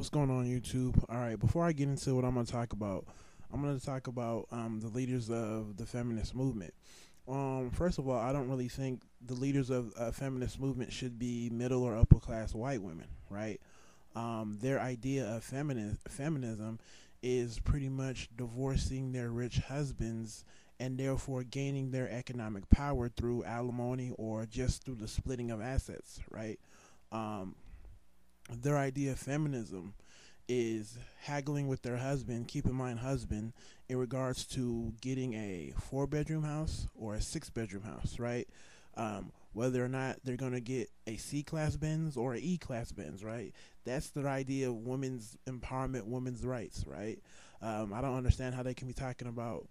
What's going on, YouTube? All right, before I get into what I'm going to talk about, I'm going to talk about the leaders of the feminist movement. First of all, I don't really think the leaders of a feminist movement should be middle or upper class white women, right? Their idea of feminism is pretty much divorcing their rich husbands and therefore gaining their economic power through alimony or just through the splitting of assets, right? Um, their idea of feminism is haggling with their husband, keep in mind husband, in regards to getting a 4 bedroom house or a 6 bedroom house, right? Whether or not they're going to get a C class Benz or an E class Benz, right? That's their idea of women's empowerment, women's rights, right? I don't understand how they can be talking about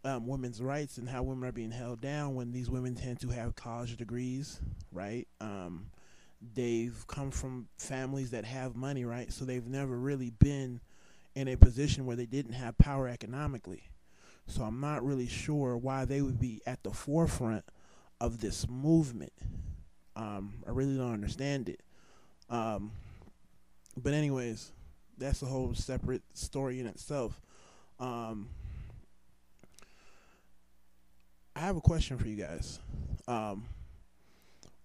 women's rights and how women are being held down when these women tend to have college degrees, right? They've come from families that have money, right? So they've never really been in a position where they didn't have power economically. So I'm not really sure why they would be at the forefront of this movement. I really don't understand it. But anyways, that's a whole separate story in itself. Um, I have a question for you guys.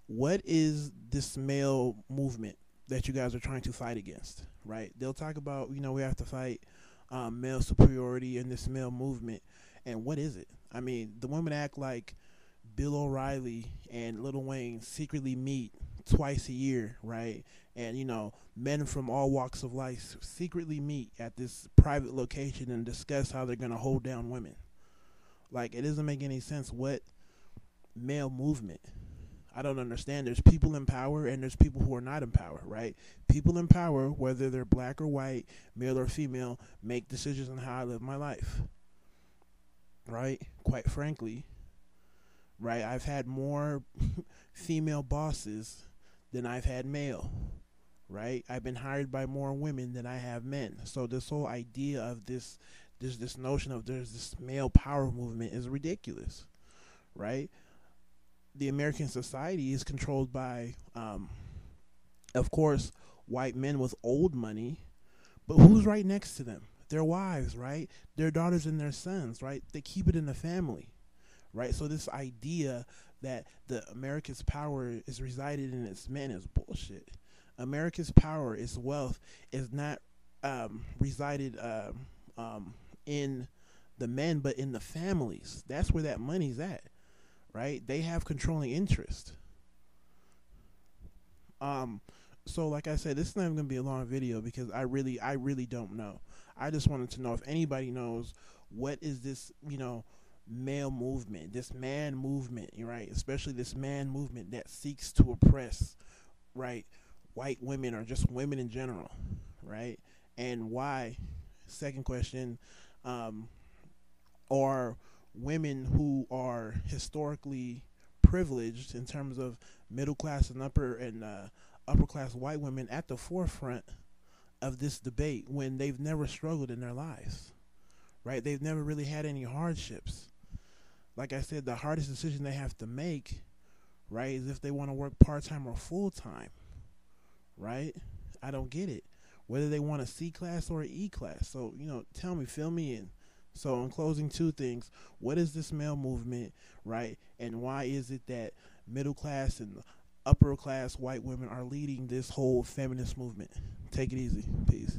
What is this male movement that you guys are trying to fight against, right? They'll talk about, we have to fight male superiority in this male movement. And what is it? I mean, the women act like Bill O'Reilly and Lil Wayne secretly meet twice a year, right? And, men from all walks of life secretly meet at this private location and discuss how they're going to hold down women. Like, it doesn't make any sense. What male movement? I don't understand. There's people in power and there's people who are not in power, right? People in power, whether they're black or white, male or female, make decisions on how I live my life, right? Quite frankly, right? I've had more female bosses than I've had male, right? I've been hired by more women than I have men. So this whole idea of this notion of there's this male power movement is ridiculous, right? The American society is controlled by, of course, white men with old money, but who's right next to them? Their wives, right? Their daughters and their sons, right? They keep it in the family, right? So this idea that the America's power is resided in its men is bullshit. America's power, its wealth, is not resided in the men, but in the families. That's where that money's at. Right? They have controlling interest. So like I said, this is not even gonna be a long video because I really don't know. I just wanted to know if anybody knows what is this, male movement, this man movement, right? Especially this man movement that seeks to oppress, right, white women or just women in general, right? And why? Second question, are women who are historically privileged in terms of middle class and upper class white women at the forefront of this debate when they've never struggled in their lives, right? They've never really had any hardships. Like I said, the hardest decision they have to make, right, is if they want to work part-time or full-time, right? I don't get it. Whether they want a C class or an E class. So, tell me, fill me in. So in closing, two things. What is this male movement, right? And why is it that middle class and upper class white women are leading this whole feminist movement? Take it easy. Peace.